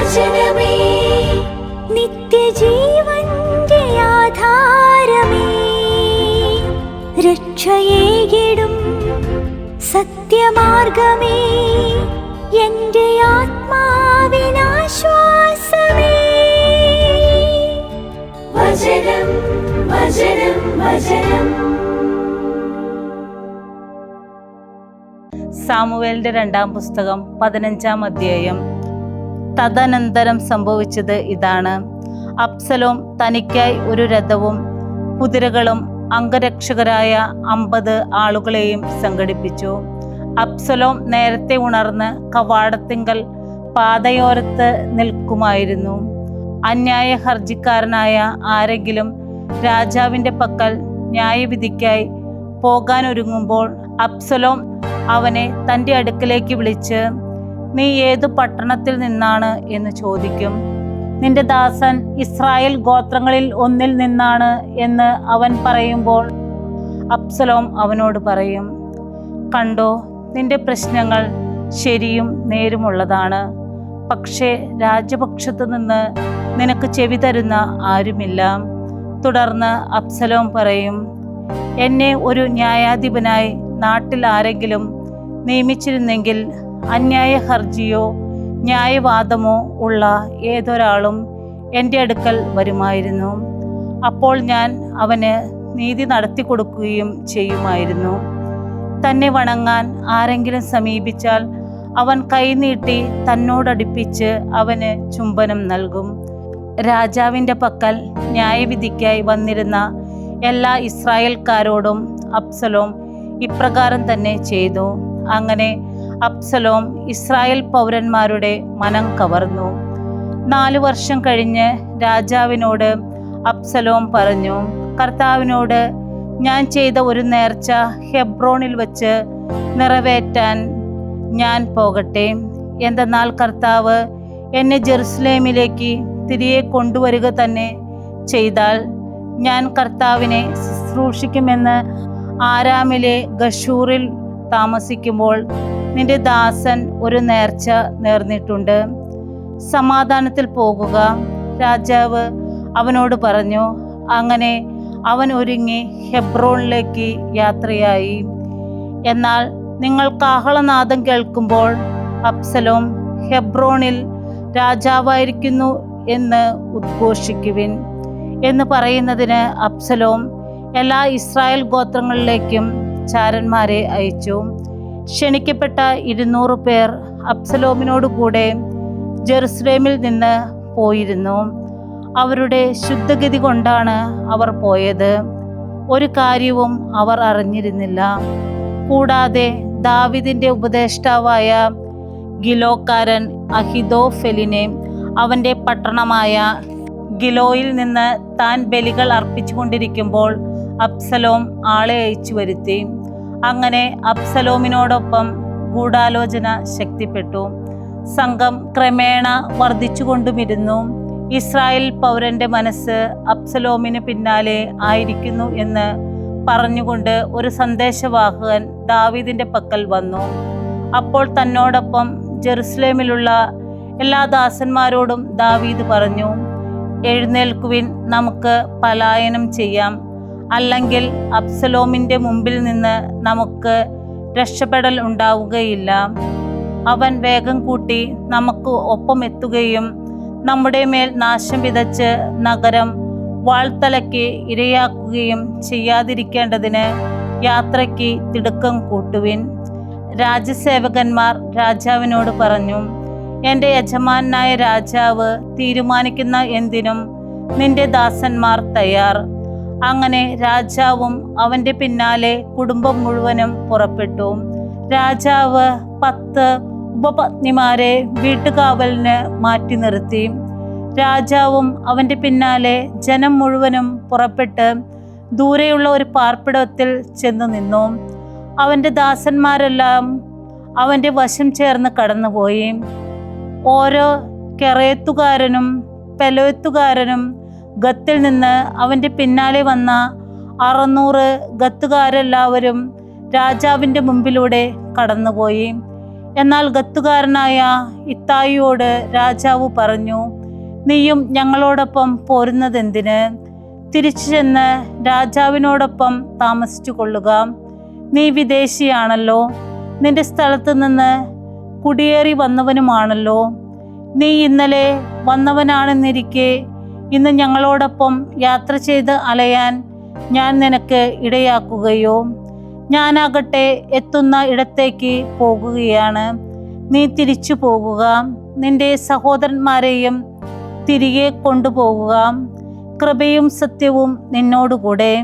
വചനമേ നിത്യജീവന്റെ ആധാരമേ, രക്ഷയേകിടും സത്യമാർഗമേ, എന്റെ ആത്മാവിനാശ്വാസമേ. വചനം വചനം വചനം. സാമുവേലിന്റെ 2-ാം പുസ്തകം 15-ാം അധ്യായം. തദനന്തരം സംഭവിച്ചത് ഇതാണ്. അബ്സലോം തനിക്കായി ഒരു രഥവും കുതിരകളും അംഗരക്ഷകരായ 50 ആളുകളെയും സംഘടിപ്പിച്ചു. അബ്സലോം നേരത്തെ ഉണർന്ന് കവാടത്തിങ്കൽ പാതയോരത്ത് നിൽക്കുമായിരുന്നു. അന്യായ ഹർജിക്കാരനായ ആരെങ്കിലും രാജാവിന്റെ പക്കൽ ന്യായവിധിക്കായി പോകാനൊരുങ്ങുമ്പോൾ അബ്സലോം അവനെ തൻ്റെ അടുക്കലേക്ക് വിളിച്ച്, നീ ഏതു പട്ടണത്തിൽ നിന്നാണ് എന്ന് ചോദിക്കും. നിന്റെ ദാസൻ ഇസ്രായേൽ ഗോത്രങ്ങളിൽ ഒന്നിൽ നിന്നാണ് എന്ന് അവൻ പറയുമ്പോൾ അബ്സലോം അവനോട് പറയും, കണ്ടോ, നിന്റെ പ്രശ്നങ്ങൾ ശരിയും നേരുമുള്ളതാണ്. പക്ഷേ രാജപക്ഷത്തു നിന്ന് നിനക്ക് ചെവി തരുന്ന ആരുമില്ല. തുടർന്ന് അബ്സലോം പറയും, എന്നെ ഒരു ന്യായാധിപനായി നാട്ടിൽ ആരെങ്കിലും നിയമിച്ചിരുന്നെങ്കിൽ അന്യായ ഹർജിയോ ന്യായവാദമോ ഉള്ള ഏതൊരാളും എൻ്റെ അടുക്കൽ വരുമായിരുന്നു. അപ്പോൾ ഞാൻ അവന് നീതി നടത്തി കൊടുക്കുകയും ചെയ്യുമായിരുന്നു. തന്നെ വണങ്ങാൻ ആരെങ്കിലും സമീപിച്ചാൽ അവൻ കൈനീട്ടി തന്നോടടുപ്പിച്ച് അവന് ചുംബനം നൽകും. രാജാവിൻ്റെ പക്കൽ ന്യായവിധിക്കായി വന്നിരുന്ന എല്ലാ ഇസ്രായേൽക്കാരോടും അബ്സലോം ഇപ്രകാരം തന്നെ ചെയ്തു. അങ്ങനെ അബ്സലോം ഇസ്രായേൽ പൗരന്മാരുടെ മനം കവർന്നു. 4 വർഷം കഴിഞ്ഞ് രാജാവിനോട് അബ്സലോം പറഞ്ഞു, കർത്താവിനോട് ഞാൻ ചെയ്ത ഒരു നേർച്ച ഹെബ്രോണിൽ വച്ച് നിറവേറ്റാൻ ഞാൻ പോകട്ടെ. എന്തെന്നാൽ കർത്താവ് എന്നെ ജെറുസലേമിലേക്ക് തിരികെ കൊണ്ടുവരിക തന്നെ ചെയ്താൽ ഞാൻ കർത്താവിനെ ശുശ്രൂഷിക്കുമെന്ന് ആരാമിലെ ഗഷൂറിൽ താമസിക്കുമ്പോൾ നിന്റെ ദാസൻ ഒരു നേർച്ച നേർന്നിട്ടുണ്ട്. സമാധാനത്തിൽ പോകുക. രാജാവ് അവനോട് പറഞ്ഞു. അങ്ങനെ അവൻ ഒരുങ്ങി ഹെബ്രോണിലേക്ക് യാത്രയായി. എന്നാൽ നിങ്ങൾ കാഹളനാദം കേൾക്കുമ്പോൾ അബ്സലോം ഹെബ്രോണിൽ രാജാവായിരിക്കുന്നു എന്ന് ഉദ്ഘോഷിക്കുവിൻ എന്ന് പറയുന്നതിന് അബ്സലോം എല്ലാ ഇസ്രായേൽ ഗോത്രങ്ങളിലേക്കും ചാരന്മാരെ അയച്ചു. ക്ഷണിക്കപ്പെട്ട 200 പേർ അബ്സലോമിനോട് കൂടെ ജെറുസലേമിൽ നിന്ന് പോയിരുന്നു. അവരുടെ ശുദ്ധഗതി കൊണ്ടാണ് അവർ പോയത്. ഒരു കാര്യവും അവർ അറിഞ്ഞിരുന്നില്ല. കൂടാതെ ദാവീദിന്റെ ഉപദേഷ്ടാവായ ഗിലോക്കാരൻ അഹിതോഫെലിനെ അവന്റെ പട്ടണമായ ഗിലോയിൽ നിന്ന് താൻ ബലികൾ അർപ്പിച്ചുകൊണ്ടിരിക്കുമ്പോൾ അബ്സലോം ആളെ അയച്ചു വരുത്തി. അങ്ങനെ അബ്സലോമിനോടൊപ്പം ഗൂഢാലോചന ശക്തിപ്പെട്ടു. സംഘം ക്രമേണ വർദ്ധിച്ചുകൊണ്ടുമിരുന്നു. ഇസ്രായേൽ പൗരന്റെ മനസ്സ് അബ്സലോമിന് പിന്നാലെ ആയിരിക്കുന്നു എന്ന് പറഞ്ഞുകൊണ്ട് ഒരു സന്ദേശവാഹകൻ ദാവീദിന്റെ പക്കൽ വന്നു. അപ്പോൾ തന്നോടൊപ്പം ജെറുസലേമിലുള്ള എല്ലാ ദാസന്മാരോടും ദാവീദ് പറഞ്ഞു, എഴുന്നേൽക്കുവിൻ, നമുക്ക് പലായനം ചെയ്യാം. അല്ലെങ്കിൽ അബ്സലോമിന്റെ മുമ്പിൽ നിന്ന് നമുക്ക് രക്ഷപ്പെടൽ ഉണ്ടാവുകയില്ല. അവൻ വേഗം കൂട്ടി നമുക്ക് ഒപ്പം എത്തുകയും നമ്മുടെ മേൽ നാശം വിതച്ച് നഗരം വാൾത്തലയ്ക്ക് ഇരയാക്കുകയും ചെയ്യാതിരിക്കേണ്ടതിന് യാത്രയ്ക്ക് തിടുക്കം കൂട്ടുവിൻ. രാജസേവകന്മാർ രാജാവിനോട് പറഞ്ഞു, എൻ്റെ യജമാനായ രാജാവ് തീരുമാനിക്കുന്ന എന്തിനും നിന്റെ ദാസന്മാർ തയ്യാർ. അങ്ങനെ രാജാവും അവൻ്റെ പിന്നാലെ കുടുംബം മുഴുവനും പുറപ്പെട്ടു. രാജാവ് 10 ഉപപത്നിമാരെ വീട്ടുകാവലിന് മാറ്റി നിർത്തി. രാജാവും അവൻ്റെ പിന്നാലെ ജനം മുഴുവനും പുറപ്പെട്ട് ദൂരെയുള്ള ഒരു പാർപ്പിടത്തിൽ ചെന്നു നിന്നു. അവൻ്റെ ദാസന്മാരെല്ലാം അവൻ്റെ വശം ചേർന്ന് കടന്നുപോയി. ഓരോ കെറേത്തുകാരനും പെലോത്തുകാരനും ഗത്തിൽ നിന്ന് അവൻ്റെ പിന്നാലെ വന്ന 600 ഗത്തുകാരെല്ലാവരും രാജാവിൻ്റെ മുമ്പിലൂടെ കടന്നുപോയി. എന്നാൽ ഗത്തുകാരനായ ഇത്തായിയോട് രാജാവ് പറഞ്ഞു, നീയും ഞങ്ങളോടൊപ്പം പോരുന്നതെന്തിന്? തിരിച്ചു ചെന്ന് രാജാവിനോടൊപ്പം താമസിച്ചു കൊള്ളുക. നീ വിദേശിയാണല്ലോ, നിന്റെ സ്ഥലത്ത് നിന്ന് കുടിയേറി വന്നവനുമാണല്ലോ. നീ ഇന്നലെ വന്നവനാണെന്നിരിക്കെ ഇന്ന് ഞങ്ങളോടൊപ്പം യാത്ര ചെയ്ത് അലയാൻ ഞാൻ നിനക്ക് ഇടയാക്കുകയോ? ഞാനാകട്ടെ എത്തുന്ന ഇടത്തേക്ക് പോകുകയാണ്. നീ തിരിച്ചു പോകുക, നിന്റെ സഹോദരന്മാരെയും തിരികെ കൊണ്ടുപോകുക. കൃപയും സത്യവും നിന്നോടുകൂടെ.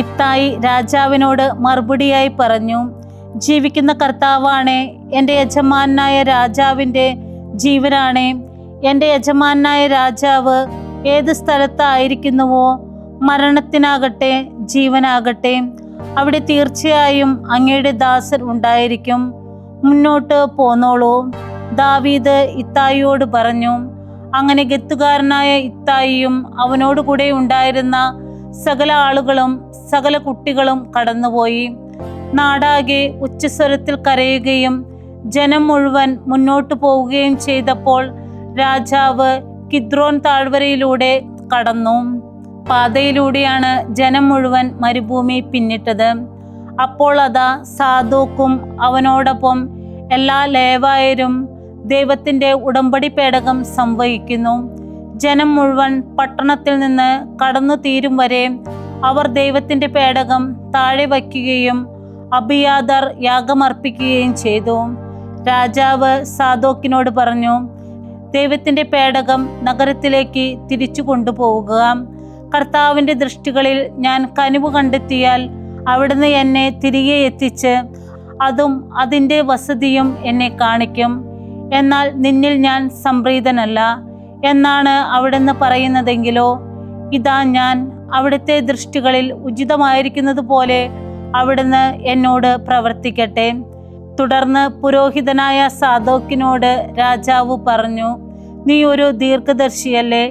ഇത്തായി രാജാവിനോട് മറുപടിയായി പറഞ്ഞു, ജീവിക്കുന്ന കർത്താവാണേ, എൻ്റെ യജമാനായ രാജാവിൻ്റെ ജീവനാണേ. എൻ്റെ യജമാനായ രാജാവ് ഏത് സ്ഥലത്തായിരിക്കുന്നുവോ, മരണത്തിനാകട്ടെ ജീവനാകട്ടെ, അവിടെ തീർച്ചയായും അങ്ങയുടെ ദാസൻ ഉണ്ടായിരിക്കും. മുന്നോട്ട് പോന്നോളൂ. ദാവീദ് ഇത്തായിയോട് പറഞ്ഞു. അങ്ങനെ ഗത്തുകാരനായ ഇത്തായിയും അവനോട് കൂടെ ഉണ്ടായിരുന്ന സകല ആളുകളും സകല കുട്ടികളും കടന്നുപോയി. നാടാകെ ഉച്ചസ്വരത്തിൽ കരയുകയും ജനം മുഴുവൻ മുന്നോട്ട് പോവുകയും ചെയ്തപ്പോൾ രാജാവ് കിദ്രോൻ താഴ്വരയിലൂടെ കടന്നു. പാതയിലൂടെയാണ് ജനം മുഴുവൻ മരുഭൂമി പിന്നിട്ടത്. അപ്പോൾ അതാ സാദോക്കും അവനോടൊപ്പം എല്ലാ ലേവായരും ദൈവത്തിൻ്റെ ഉടമ്പടി പേടകം സംവഹിക്കുന്നു. ജനം മുഴുവൻ പട്ടണത്തിൽ നിന്ന് കടന്നു തീരും വരെ അവർ ദൈവത്തിൻ്റെ പേടകം താഴെ വയ്ക്കുകയും അബിയാദർ യാഗമർപ്പിക്കുകയും ചെയ്തു. രാജാവ് സാദോക്കിനോട് പറഞ്ഞു, ദൈവത്തിൻ്റെ പേടകം നഗരത്തിലേക്ക് തിരിച്ചു കൊണ്ടുപോവുക. കർത്താവിൻ്റെ ദൃഷ്ടികളിൽ ഞാൻ കനിവ് കണ്ടെത്തിയാൽ അവിടുന്ന് എന്നെ തിരികെ എത്തിച്ച് അതും അതിൻ്റെ വസതിയും എന്നെ കാണിക്കും. എന്നാൽ നിന്നിൽ ഞാൻ സംപ്രീതനല്ല എന്നാണ് അവിടുന്ന് പറയുന്നതെങ്കിലോ, ഇതാ ഞാൻ അവിടുത്തെ ദൃഷ്ടികളിൽ ഉചിതമായിരിക്കുന്നത് പോലെ അവിടുന്ന് എന്നോട് പ്രവർത്തിക്കട്ടെ. തുടർന്ന് പുരോഹിതനായ സാദോക്കിനോട് രാജാവ് പറഞ്ഞു, നീ ഒരു ദീർഘദർശിയല്ലേ?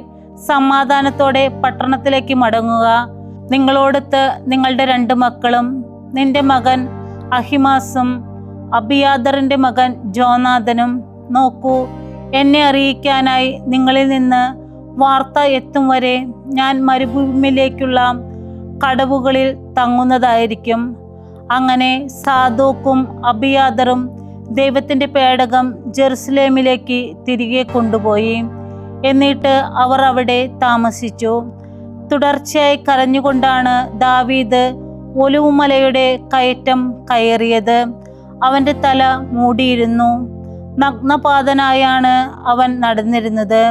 സമാധാനത്തോടെ പട്ടണത്തിലേക്ക് മടങ്ങുക. നിങ്ങളോടൊത്ത് നിങ്ങളുടെ 2 മക്കളും നിന്റെ മകൻ അഹിമാസും അബിയാദറിൻ്റെ മകൻ ജോനാഥനും. നോക്കൂ, എന്നെ അറിയിക്കാനായി നിങ്ങളിൽ നിന്ന് വാർത്ത എത്തും വരെ ഞാൻ മരുഭൂമിയിലേക്കുള്ള കടവുകളിൽ തങ്ങുന്നതായിരിക്കും. അങ്ങനെ സാദോക്കും അബിയാദറും ദൈവത്തിൻ്റെ പേടകം ജെറുസലേമിലേക്ക് തിരികെ കൊണ്ടുപോയി. എന്നിട്ട് അവർ അവിടെ താമസിച്ചു. തുടർച്ചയായി കരഞ്ഞുകൊണ്ടാണ് ദാവീദ് ഒലിവുമലയുടെ കയറ്റം കയറിയത്. അവൻ്റെ തല മൂടിയിരുന്നു. നഗ്നപാതനായാണ് അവൻ നടന്നിരുന്നത്.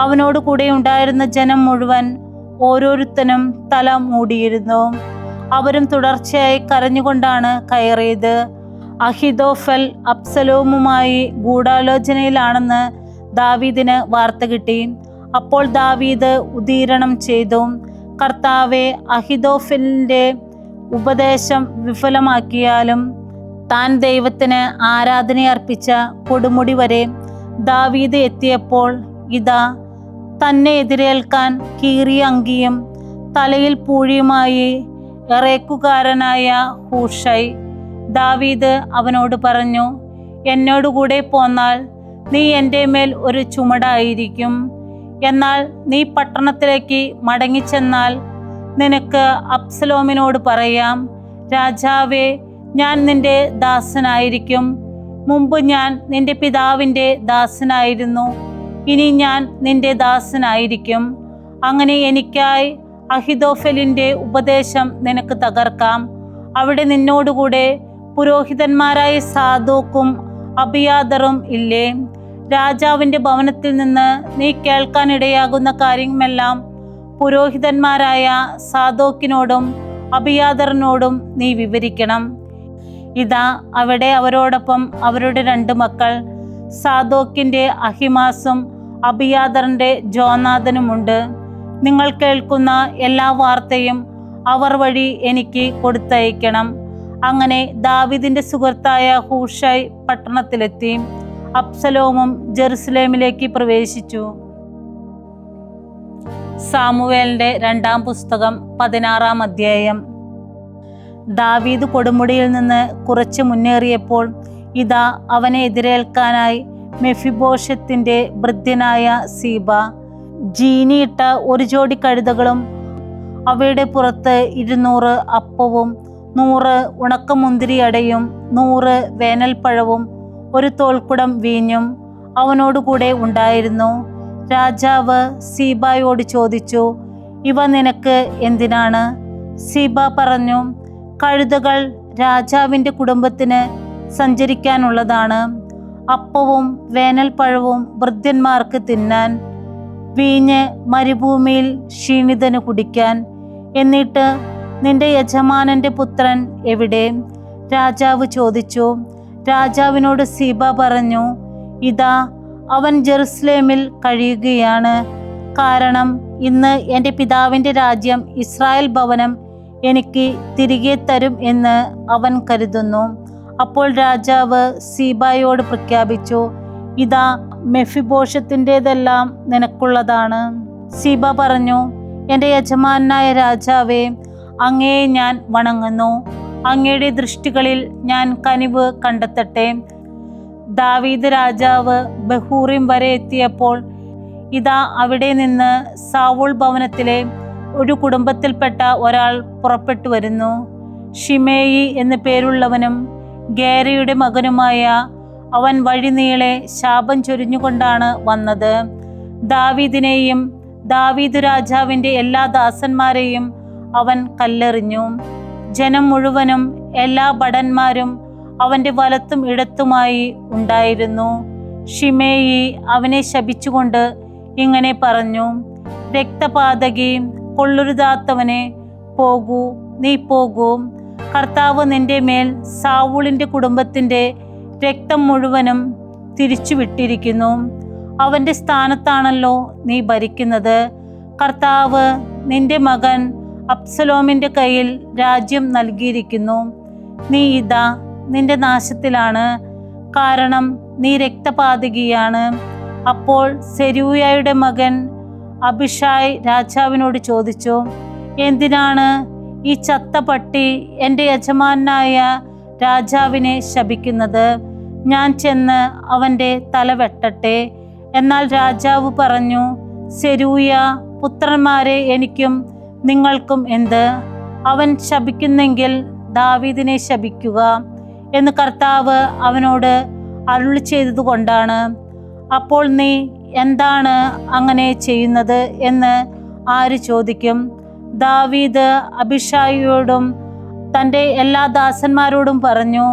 അവനോട് കൂടെ ഉണ്ടായിരുന്ന ജനം മുഴുവൻ ഓരോരുത്തനും തല മൂടിയിരുന്നു. അവരും തുടർച്ചയായി കരഞ്ഞുകൊണ്ടാണ് കയറിയത്. അഹിതോഫൽ അബ്സലോമുമായി ഗൂഢാലോചനയിലാണെന്ന് ദാവീദിന് വാർത്ത കിട്ടി. അപ്പോൾ ദാവീദ് ഉദീരണം ചെയ്തു, കർത്താവെ, അഹിതോഫലിൻ്റെ ഉപദേശം വിഫലമാക്കിയാലും. താൻ ദൈവത്തിന് ആരാധനയർപ്പിച്ച കൊടുമുടി വരെ ദാവീദ് എത്തിയപ്പോൾ ഇതാ തന്നെ എതിരേൽക്കാൻ കീറിയ അങ്കിയും തലയിൽ പൂഴിയുമായി എറേക്കുകാരനായ ഹൂഷൈ. ദാവീദ് അവനോട് പറഞ്ഞു, എന്നോടുകൂടെ പോന്നാൽ നീ എൻ്റെ മേൽ ഒരു ചുമടായിരിക്കും. എന്നാൽ നീ പട്ടണത്തിലേക്ക് മടങ്ങിച്ചെന്നാൽ നിനക്ക് അബ്സലോമിനോട് പറയാം, രാജാവേ, ഞാൻ നിന്റെ ദാസനായിരിക്കും. മുമ്പ് ഞാൻ നിന്റെ പിതാവിൻ്റെ ദാസനായിരുന്നു, ഇനി ഞാൻ നിന്റെ ദാസനായിരിക്കും. അങ്ങനെ എനിക്കായി അഹിതോഫലിൻ്റെ ഉപദേശം നിനക്ക് തകർക്കാം. അവിടെ നിന്നോടുകൂടെ പുരോഹിതന്മാരായ സാദോക്കും അബിയാദറും ഇല്ലേ? രാജാവിൻ്റെ ഭവനത്തിൽ നിന്ന് നീ കേൾക്കാനിടയാകുന്ന കാര്യമെല്ലാം പുരോഹിതന്മാരായ സാദോക്കിനോടും അബിയാദറിനോടും നീ വിവരിക്കണം. ഇതാ അവിടെ അവരോടൊപ്പം അവരുടെ 2 മക്കൾ സാദോക്കിൻ്റെ അഹിമാസും അബിയാദറിൻ്റെ ജോനാഥനുമുണ്ട്. നിങ്ങൾ കേൾക്കുന്ന എല്ലാ വാർത്തയും അവർ വഴി എനിക്ക് കൊടുത്തയക്കണം. അങ്ങനെ ദാവീദിന്റെ സുഹൃത്തായ ഹൂഷൈ പട്ടണത്തിലെത്തി. അബ്സലോമും ജെറുസലേമിലേക്ക് പ്രവേശിച്ചു. സാമുവേലിന്റെ 2-ാം പുസ്തകം 16-ാം അധ്യായം. ദാവീദ് കൊടുമുടിയിൽ നിന്ന് കുറച്ച് മുന്നേറിയപ്പോൾ ഇതാ അവനെ എതിരേൽക്കാനായി മെഫിബോശത്തിന്റെ ഭൃത്യനായ സീബ ജീനിയിട്ട ഒരു ജോഡി കഴുതകളും അവയുടെ പുറത്ത് 200 അപ്പവും 100 ഉണക്കമുന്തിരിയടയും 100 വേനൽപ്പഴവും 1 തോൽക്കുടം വീഞ്ഞും അവനോടുകൂടെ ഉണ്ടായിരുന്നു. രാജാവ് സീബായോട് ചോദിച്ചു, ഇവ നിനക്ക് എന്തിനാണ്? സീബ പറഞ്ഞു, കഴുതകൾ രാജാവിൻ്റെ കുടുംബത്തിന് സഞ്ചരിക്കാനുള്ളതാണ്, അപ്പവും വേനൽപ്പഴവും ഭൃത്യന്മാർക്ക് തിന്നാൻ, വീഞ്ഞ് മരുഭൂമിയിൽ ക്ഷീണിതന് കുടിക്കാൻ. എന്നിട്ട് നിന്റെ യജമാനന്റെ പുത്രൻ എവിടെ? രാജാവ് ചോദിച്ചു. രാജാവിനോട് സീബ പറഞ്ഞു, ഇതാ അവൻ ജെറുസലേമിൽ കഴിയുകയാണ്. കാരണം ഇന്ന് എൻ്റെ പിതാവിൻ്റെ രാജ്യം ഇസ്രായേൽ ഭവനം എനിക്ക് തിരികെ തരും എന്ന് അവൻ കരുതുന്നു. അപ്പോൾ രാജാവ് സീബായോട് പ്രഖ്യാപിച്ചു, ഇതാ മെഫിബോശത്തിൻ്റെതെല്ലാം നിനക്കുള്ളതാണ്. സീബ പറഞ്ഞു, എൻ്റെ യജമാനായ രാജാവേ, അങ്ങയെ ഞാൻ വണങ്ങുന്നു. അങ്ങയുടെ ദൃഷ്ടികളിൽ ഞാൻ കനിവ് കണ്ടെത്തട്ടെ. ദാവീദ് രാജാവ് ബഹൂറിം വരെ എത്തിയപ്പോൾ ഇതാ അവിടെ നിന്ന് സാവൂൾ ഭവനത്തിലെ ഒരു കുടുംബത്തിൽപ്പെട്ട ഒരാൾ പുറപ്പെട്ടു വരുന്നു. ഷിമേയി എന്നു പേരുള്ളവനും ഗേരയുടെ മകനുമായ അവൻ വഴിനീളെ ശാപം ചൊരിഞ്ഞുകൊണ്ടാണ് വന്നത്. ദാവീദിനെയും ദാവീദ് രാജാവിൻ്റെ എല്ലാ ദാസന്മാരെയും അവൻ കല്ലെറിഞ്ഞു. ജനം മുഴുവനും എല്ലാ ഭടന്മാരും അവൻ്റെ വലത്തും ഇടത്തുമായി ഉണ്ടായിരുന്നു. ഷിമേയി അവനെ ശപിച്ചുകൊണ്ട് ഇങ്ങനെ പറഞ്ഞു, രക്തപാതകി, കൊള്ളരുതാത്തവനെ, പോകൂ, നീ പോകൂ. കർത്താവ് നിന്റെ മേൽ സാവൂളിൻ്റെ കുടുംബത്തിൻ്റെ രക്തം മുഴുവനും തിരിച്ചു വിട്ടിരിക്കുന്നു. അവൻ്റെ സ്ഥാനത്താണല്ലോ നീ ഭരിക്കുന്നത്. കർത്താവ് നിന്റെ മകൻ അബ്സലോമിൻ്റെ കയ്യിൽ രാജ്യം നൽകിയിരിക്കുന്നു. നീ ഇതാ നിന്റെ നാശത്തിലാണ്, കാരണം നീ രക്തപാതകിയാണ്. അപ്പോൾ സെരൂയയുടെ മകൻ അബിഷായ് രാജാവിനോട് ചോദിച്ചു, എന്തിനാണ് ഈ ചത്ത പട്ടി എൻ്റെ യജമാനായ രാജാവിനെ ശപിക്കുന്നത്? ഞാൻ ചെന്ന് അവൻ്റെ തല വെട്ടട്ടെ. എന്നാൽ രാജാവ് പറഞ്ഞു, സെരൂയ പുത്രന്മാരെ എനിക്കും നിങ്ങൾക്കും എന്ത്? അവൻ ശപിക്കുന്നെങ്കിൽ ദാവീദിനെ ശപിക്കുക എന്ന് കർത്താവ് അവനോട് അരുളി ചെയ്തതുകൊണ്ടാണ്. അപ്പോൾ നീ എന്താണ് അങ്ങനെ ചെയ്യുന്നത് എന്ന് ആര് ചോദിക്കും? ദാവീദ് അബിഷായിയോടും തൻ്റെ എല്ലാ ദാസന്മാരോടും പറഞ്ഞു,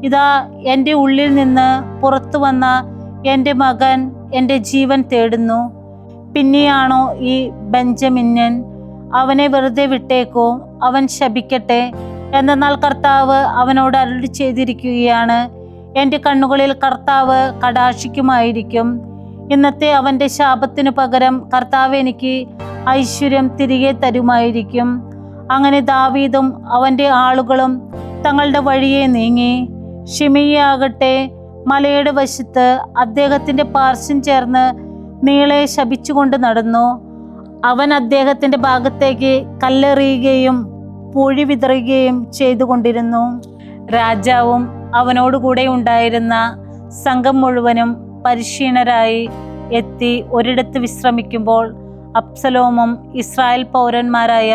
ഇതാ എൻ്റെ ഉള്ളിൽ നിന്ന് പുറത്തു വന്ന എൻ്റെ മകൻ എൻ്റെ ജീവൻ തേടുന്നു. പിന്നെയാണോ ഈ ബെഞ്ചമിന്യൻ? അവനെ വെറുതെ വിട്ടേക്കോ, അവൻ ശപിക്കട്ടെ. എന്തെന്നാൽ കർത്താവ് അവനോട് അരുളി ചെയ്തിരിക്കുകയാണ്, എൻ്റെ കണ്ണുകളിൽ കർത്താവ് കടാക്ഷിക്കുമായിരിക്കും. ഇന്നത്തെ അവൻ്റെ ശാപത്തിനു പകരം കർത്താവ് എനിക്ക് ഐശ്വര്യം തിരികെ തരുമായിരിക്കും. അങ്ങനെ ദാവീദും അവൻ്റെ ആളുകളും തങ്ങളുടെ വഴിയെ നീങ്ങി. ഷിമെയിയാകട്ടെ മലയുടെ വശത്ത് അദ്ദേഹത്തിൻ്റെ പാർശ്വം ചേർന്ന് നീളെ ശപിച്ചുകൊണ്ട് നടന്നു. അവൻ അദ്ദേഹത്തിൻ്റെ ഭാഗത്തേക്ക് കല്ലെറിയുകയും പൂഴി വിതറുകയും ചെയ്തുകൊണ്ടിരുന്നു. രാജാവും അവനോടുകൂടെ ഉണ്ടായിരുന്ന സംഘം മുഴുവനും പരിശീലനരായി എത്തി ഒരിടത്ത് വിശ്രമിക്കുമ്പോൾ അബ്സലോമും ഇസ്രായേൽ പൗരന്മാരായ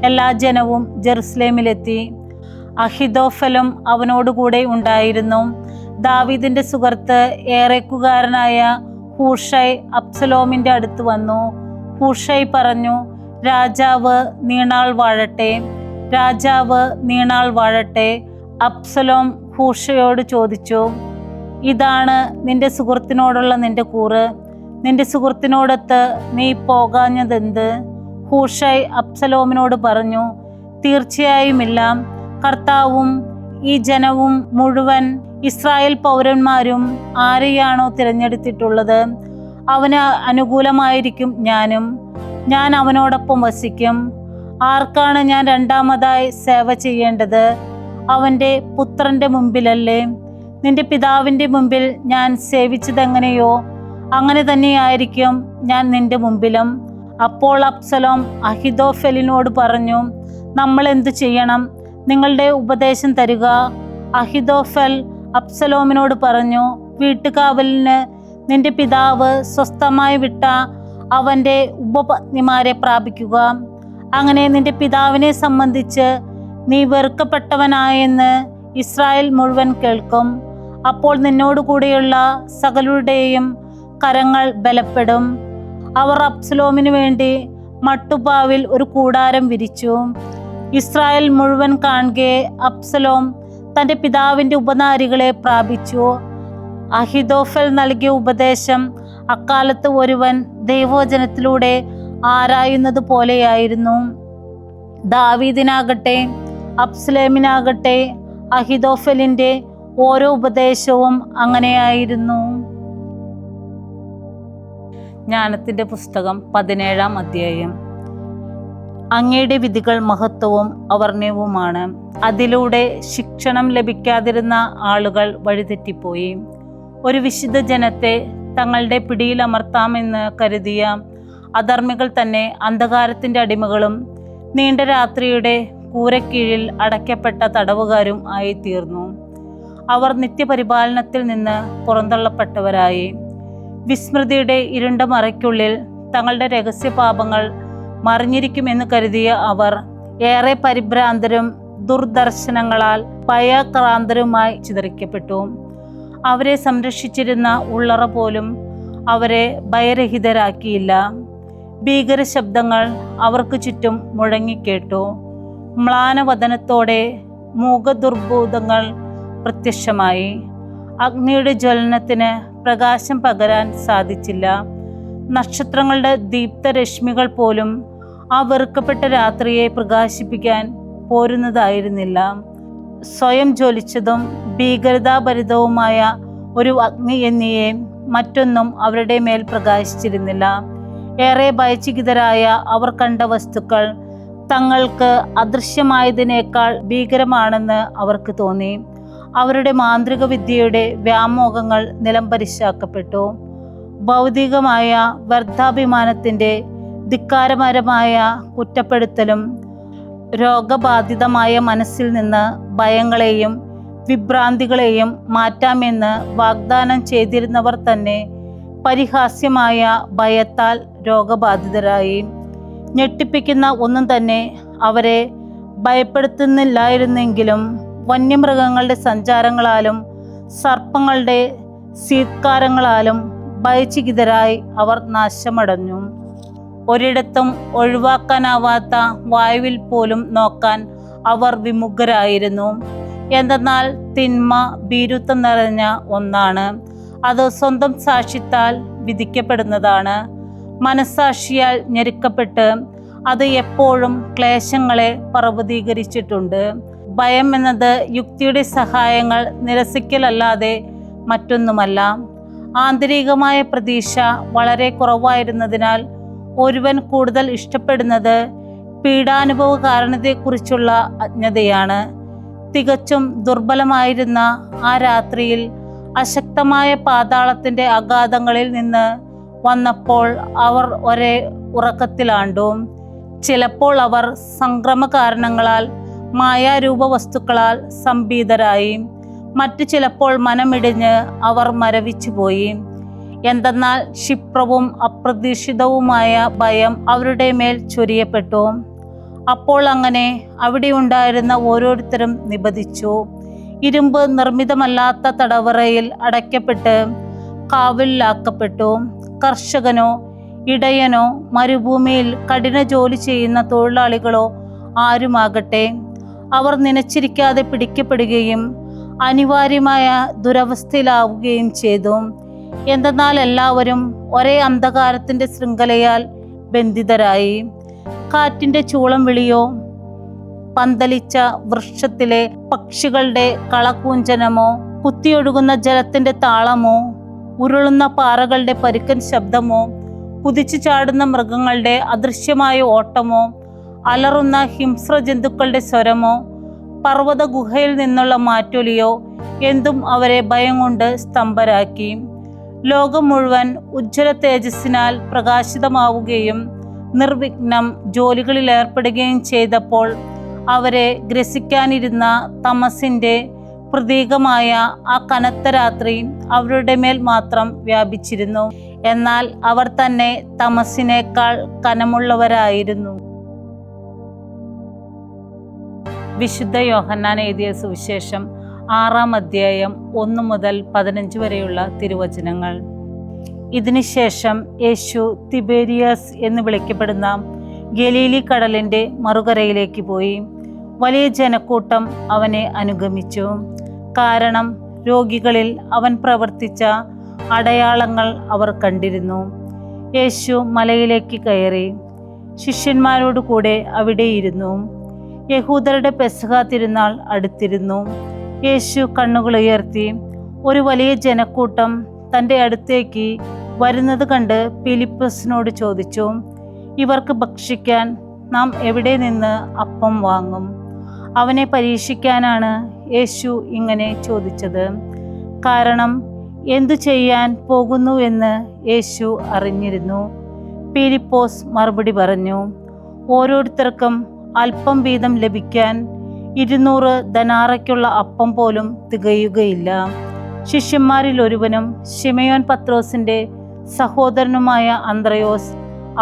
എല്ലാ ജനവും ജെറുസലേമിലെത്തി. അഹിതോഫലും അവനോടുകൂടെ ഉണ്ടായിരുന്നു. ദാവീദിന്റെ സുഹൃത്ത് ഏറെക്കുകാരനായ ഹൂഷൈ അബ്സലോമിന്റെ അടുത്ത് വന്നു. ഹൂഷൈ പറഞ്ഞു, രാജാവ് നീണാൾ വാഴട്ടെ, രാജാവ് നീണാൾ വാഴട്ടെ. അബ്സലോം ഹൂഷയോട് ചോദിച്ചു, ഇതാണ് നിന്റെ സുഹൃത്തിനോടുള്ള നിന്റെ കൂറ്, നിന്റെ സുഹൃത്തിനോടൊത്ത് നീ പോകാഞ്ഞതെന്ത്? ഹൂഷൈ അബ്സലോമിനോട് പറഞ്ഞു, തീർച്ചയായുമില്ല. കർത്താവും ഈ ജനവും മുഴുവൻ ഇസ്രായേൽ പൗരന്മാരും ആരെയാണോ തിരഞ്ഞെടുത്തിട്ടുള്ളത് അവന് അനുകൂലമായിരിക്കും ഞാൻ അവനോടൊപ്പം വസിക്കും. ആർക്കാണ് ഞാൻ രണ്ടാമതായി സേവ ചെയ്യേണ്ടത്? അവൻ്റെ പുത്രൻ്റെ മുമ്പിലല്ലേ? നിന്റെ പിതാവിൻ്റെ മുമ്പിൽ ഞാൻ സേവിച്ചതെങ്ങനെയോ അങ്ങനെ തന്നെയായിരിക്കും ഞാൻ നിന്റെ മുമ്പിലും. അപ്പോൾ അബ്സലോം അഹിതോഫെലിനോട് പറഞ്ഞു, നമ്മൾ എന്തു ചെയ്യണം? നിങ്ങളുടെ ഉപദേശം തരിക. അഹിതോഫൽ അബ്സലോമിനോട് പറഞ്ഞു, വീട്ടുകാവലിന് നിന്റെ പിതാവ് സ്വസ്ഥമായി വിട്ട അവൻ്റെ ഉപപത്നിമാരെ പ്രാപിക്കുക. അങ്ങനെ നിന്റെ പിതാവിനെ സംബന്ധിച്ച് നീ വെറുക്കപ്പെട്ടവനായെന്ന് ഇസ്രായേൽ മുഴുവൻ കേൾക്കും. അപ്പോൾ നിന്നോടുകൂടെയുള്ള സകലരുടെയും കരങ്ങൾ ബലപ്പെടും. അവർ അബ്സലോമിനു വേണ്ടി മട്ടുപ്പാവിൽ ഒരു കൂടാരം വിരിച്ചു. ഇസ്രായേൽ മുഴുവൻ കാണുകെ അബ്സലോം തൻ്റെ പിതാവിൻ്റെ ഉപനാരികളെ പ്രാപിച്ചു. അഹിതോഫൽ നൽകിയ ഉപദേശം അക്കാലത്ത് ഒരുവൻ ദൈവവചനത്തിലൂടെ ആരായുന്നത് പോലെയായിരുന്നു. ദാവീദിനാകട്ടെ അബ്സലോമിനാകട്ടെ അഹിതോഫലിൻ്റെ ഓരോ ഉപദേശവും അങ്ങനെയായിരുന്നു. ജ്ഞാനത്തിൻ്റെ പുസ്തകം 17-ാം അധ്യായം. അങ്ങയുടെ വിധികൾ മഹത്വവും അവർണ്യവുമാണ്. അതിലൂടെ ശിക്ഷണം ലഭിക്കാതിരുന്ന ആളുകൾ വഴിതെറ്റിപ്പോയി. ഒരു വിശുദ്ധ ജനത്തെ തങ്ങളുടെ പിടിയിലമർത്താമെന്ന് കരുതിയ അധർമ്മികൾ തന്നെ അന്ധകാരത്തിൻ്റെ അടിമകളും നീണ്ട രാത്രിയുടെ കൂരക്കീഴിൽ അടയ്ക്കപ്പെട്ട തടവുകാരും ആയിത്തീർന്നു. അവർ നിത്യപരിപാലനത്തിൽ നിന്ന് പുറന്തള്ളപ്പെട്ടവരായി. വിസ്മൃതിയുടെ ഇരുണ്ട മറയ്ക്കുള്ളിൽ തങ്ങളുടെ രഹസ്യപാപങ്ങൾ മറിഞ്ഞിരിക്കുമെന്ന് കരുതിയ അവർ ഏറെ പരിഭ്രാന്തരും ദുർദർശനങ്ങളാൽ ഭയക്രാന്തരുമായി ചിതറിക്കപ്പെട്ടു. അവരെ സംരക്ഷിച്ചിരുന്ന ഉള്ളറ പോലും അവരെ ഭയരഹിതരാക്കിയില്ല. ഭീകര ശബ്ദങ്ങൾ അവർക്ക് ചുറ്റും മുഴങ്ങിക്കേട്ടു. മ്ലാനവദനത്തോടെ മൂകദുർഭൂതങ്ങൾ പ്രത്യക്ഷമായി. അഗ്നിയുടെ ജ്വലനത്തിന് പ്രകാശം പകരാൻ സാധിച്ചില്ല. നക്ഷത്രങ്ങളുടെ ദീപ്തരശ്മികൾ പോലും ആ വെറുക്കപ്പെട്ട രാത്രിയെ പ്രകാശിപ്പിക്കാൻ പോരുന്നതായിരുന്നില്ല. സ്വയം ജ്വലിച്ചതും ഭീകരതാഭരിതവുമായ ഒരു അഗ്നി എന്നിയെ മറ്റൊന്നും അവരുടെ മേൽ പ്രകാശിച്ചിരുന്നില്ല. ഏറെ ഭയചകിതരായ അവർ കണ്ട വസ്തുക്കൾ തങ്ങൾക്ക് അദൃശ്യമായതിനേക്കാൾ ഭീകരമാണെന്ന് അവർക്ക് തോന്നി. അവരുടെ മാന്ത്രിക വിദ്യയുടെ വ്യാമോഹങ്ങൾ നിലംപരിശാക്കപ്പെട്ടു. ഭൗതികമായ വ്യർത്ഥാഭിമാനത്തിൻ്റെ ധിക്കാരപരമായ കുറ്റപ്പെടുത്തലും രോഗബാധിതമായ മനസ്സിൽ നിന്ന് ഭയങ്ങളെയും വിഭ്രാന്തികളെയും മാറ്റാമെന്ന് വാഗ്ദാനം ചെയ്തിരുന്നവർ തന്നെ പരിഹാസ്യമായ ഭയത്താൽ രോഗബാധിതരായി. ഞെട്ടിപ്പിക്കുന്ന ഒന്നും തന്നെ അവരെ ഭയപ്പെടുത്തുന്നില്ലായിരുന്നെങ്കിലും വന്യമൃഗങ്ങളുടെ സഞ്ചാരങ്ങളാലും സർപ്പങ്ങളുടെ സീത്കാരങ്ങളാലും ഭയചകിതരായി അവർ നാശമടഞ്ഞു. ഒരിടത്തും ഒഴിവാക്കാനാവാത്ത വായുവിൽ പോലും നോക്കാൻ അവർ വിമുഖരായിരുന്നു. എന്തെന്നാൽ തിന്മ ഭീരുത്വം നിറഞ്ഞ ഒന്നാണ്. അത് സ്വന്തം സാക്ഷ്യത്താൽ വിധിക്കപ്പെടുന്നതാണ്. മനസ്സാക്ഷിയാൽ ഞെരുക്കപ്പെട്ട് അത് എപ്പോഴും ക്ലേശങ്ങളെ പർവ്വതീകരിച്ചിട്ടുണ്ട്. ഭയം എന്നത് യുക്തിയുടെ സഹായങ്ങൾ നിരസിക്കലല്ലാതെ മറ്റൊന്നുമല്ല. ആന്തരികമായ പ്രതീക്ഷ വളരെ കുറവായിരുന്നതിനാൽ ഒരുവൻ കൂടുതൽ ഇഷ്ടപ്പെടുന്നത് പീഡാനുഭവ കാരണത്തെക്കുറിച്ചുള്ള അജ്ഞതയാണ്. തികച്ചും ദുർബലമായിരുന്ന ആ രാത്രിയിൽ അശക്തമായ പാതാളത്തിൻ്റെ അഗാധങ്ങളിൽ നിന്ന് വന്നപ്പോൾ അവർ ഒരേ ഉറക്കത്തിലാണ്ടു. ചിലപ്പോൾ അവർ സംക്രമ കാരണങ്ങളാൽ മായാരൂപ വസ്തുക്കളാൽ സംഭീതരായി. മറ്റു ചിലപ്പോൾ മനമിടിഞ്ഞ് അവർ മരവിച്ചുപോയി. എന്തെന്നാൽ ക്ഷിപ്രവും അപ്രതീക്ഷിതവുമായ ഭയം അവരുടെ മേൽ ചൊരിയപ്പെട്ടു. അപ്പോൾ അങ്ങനെ അവിടെ ഉണ്ടായിരുന്ന ഓരോരുത്തരും നിബദിച്ചു. ഇരുമ്പ് നിർമ്മിതമല്ലാത്ത തടവറയിൽ അടയ്ക്കപ്പെട്ട് കാവലിലാക്കപ്പെട്ടു. കർഷകനോ ഇടയനോ മരുഭൂമിയിൽ കഠിന ജോലി ചെയ്യുന്ന തൊഴിലാളികളോ ആരുമാകട്ടെ, അവർ നനച്ചിരിക്കാതെ പിടിക്കപ്പെടുകയും അനിവാര്യമായ ദുരവസ്ഥയിലാവുകയും ചെയ്തു. എന്തെന്നാൽ എല്ലാവരും ഒരേ അന്ധകാരത്തിൻ്റെ ശൃംഖലയാൽ ബന്ധിതരായി. കാറ്റിൻ്റെ ചൂളം വിളിയോ പന്തലിച്ച വൃക്ഷത്തിലെ പക്ഷികളുടെ കളകൂഞ്ചനമോ കുത്തിയൊഴുകുന്ന ജലത്തിൻ്റെ താളമോ ഉരുളുന്ന പാറകളുടെ പരുക്കൻ ശബ്ദമോ കുതിച്ചു ചാടുന്ന മൃഗങ്ങളുടെ അദൃശ്യമായ ഓട്ടമോ അലറുന്ന ഹിംസ്ര ജന്തുക്കളുടെ സ്വരമോ പർവ്വത ഗുഹയിൽ നിന്നുള്ള മാറ്റൊലിയോ എന്തും അവരെ ഭയം കൊണ്ട് സ്തംഭരാക്കി. ലോകം മുഴുവൻ ഉജ്ജ്വല തേജസ്സിനാൽ പ്രകാശിതമാവുകയും നിർവിഘ്നം ജോലികളിൽ ഏർപ്പെടുകയും ചെയ്തപ്പോൾ അവരെ ഗ്രസിക്കാനിരുന്ന തമസിൻ്റെ പ്രതീകമായ ആ കനത്ത രാത്രി അവരുടെ മേൽ മാത്രം വ്യാപിച്ചിരുന്നു. എന്നാൽ അവർ തന്നെ തമസിനേക്കാൾ കനമുള്ളവരായിരുന്നു. വിശുദ്ധ യോഹന്നാൻ എഴുതിയ സുവിശേഷം 6-ാം അധ്യായം 1 മുതൽ 15 വരെയുള്ള തിരുവചനങ്ങൾ. ഇതിനുശേഷം യേശു തിബേരിയസ് എന്ന് വിളിക്കപ്പെടുന്ന ഗലീലി കടലിന്റെ മറുകരയിലേക്ക് പോയി. വലിയ ജനക്കൂട്ടം അവനെ അനുഗമിച്ചു. കാരണം രോഗികളിൽ അവൻ പ്രവർത്തിച്ച അടയാളങ്ങൾ അവർ കണ്ടിരുന്നു. യേശു മലയിലേക്ക് കയറി ശിഷ്യന്മാരോട് കൂടെ അവിടെയിരുന്നു. യഹൂദരുടെ പെസഹ തിരുനാൾ അടുത്തിരുന്നു. യേശു കണ്ണുകൾ ഉയർത്തി ഒരു വലിയ ജനക്കൂട്ടം തൻ്റെ അടുത്തേക്ക് വരുന്നത് കണ്ട് ഫിലിപ്പോസിനോട് ചോദിച്ചു, ഇവർക്ക് ഭക്ഷിക്കാൻ നാം എവിടെ നിന്ന് അപ്പം വാങ്ങും? അവനെ പരീക്ഷിക്കാനാണ് യേശു ഇങ്ങനെ ചോദിച്ചത്. കാരണം എന്തു ചെയ്യാൻ പോകുന്നു എന്ന് യേശു അറിഞ്ഞിരുന്നു. ഫിലിപ്പോസ് മറുപടി പറഞ്ഞു, ഓരോരുത്തർക്കും അല്പം വീതം ലഭിക്കാൻ 200 ധനാറയ്ക്കുള്ള അപ്പം പോലും തികയുകയില്ല. ശിഷ്യന്മാരിൽ ഒരുവനും ശിമയോൻ പത്രോസിന്റെ സഹോദരനുമായ അന്ത്രയോസ്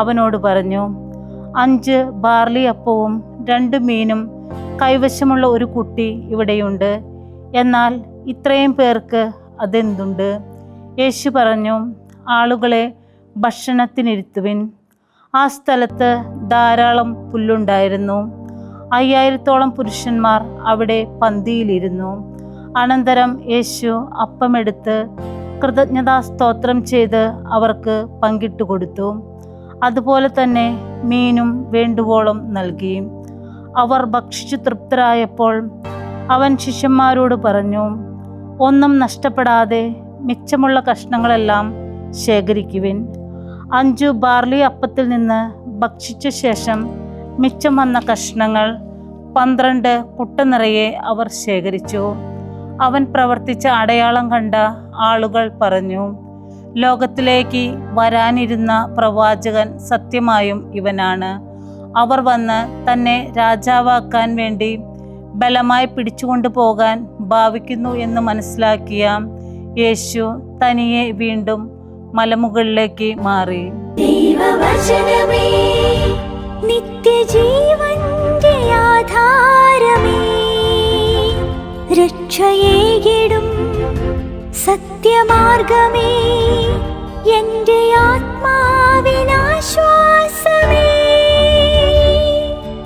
അവനോട് പറഞ്ഞു, 5 ബാർലി അപ്പവും 2 മീനും കൈവശമുള്ള ഒരു കുട്ടി ഇവിടെയുണ്ട്. എന്നാൽ ഇത്രയും പേർക്ക് അതെന്തുണ്ട്? യേശു പറഞ്ഞു, ആളുകളെ ഭക്ഷണത്തിനിരുത്തുവിൻ. ആ സ്ഥലത്ത് ധാരാളം പുല്ലുണ്ടായിരുന്നു. 5000-ഓളം പുരുഷന്മാർ അവിടെ പന്തിയിലിരുന്നു. അനന്തരം യേശു അപ്പമെടുത്ത് കൃതജ്ഞതാ സ്തോത്രം ചെയ്ത് അവർക്ക് പങ്കിട്ടു കൊടുത്തു. അതുപോലെ തന്നെ മീനും വേണ്ടുവോളം നൽകി. അവർ ഭക്ഷിച്ചു തൃപ്തരായപ്പോൾ അവൻ ശിഷ്യന്മാരോട് പറഞ്ഞു, ഒന്നും നഷ്ടപ്പെടാതെ മിച്ചമുള്ള കഷ്ണങ്ങളെല്ലാം ശേഖരിക്കുവിൻ. 5 ബാർലി അപ്പത്തിൽ നിന്ന് ഭക്ഷിച്ച ശേഷം മിച്ചം വന്ന കഷ്ണങ്ങൾ 12 കുട്ട നിറയെ അവർ ശേഖരിച്ചു. അവൻ പ്രവർത്തിച്ച അടയാളം കണ്ട ആളുകൾ പറഞ്ഞു, ലോകത്തിലേക്ക് വരാനിരുന്ന പ്രവാചകൻ സത്യമായും ഇവനാണ്. അവർ വന്ന് തന്നെ രാജാവാക്കാൻ വേണ്ടി ബലമായി പിടിച്ചുകൊണ്ടു പോകാൻ ഭാവിക്കുന്നു എന്ന് മനസ്സിലാക്കിയ യേശു തനിയെ വീണ്ടും മലമുകളിലേക്ക് മാറി. ദൈവവചനമേ, നിത്യജീവന്റെ ആധാരമേ, രക്ഷയേകിടും സത്യമാർഗമേ, എന്റെ ആത്മാവിനാശ്വാസം.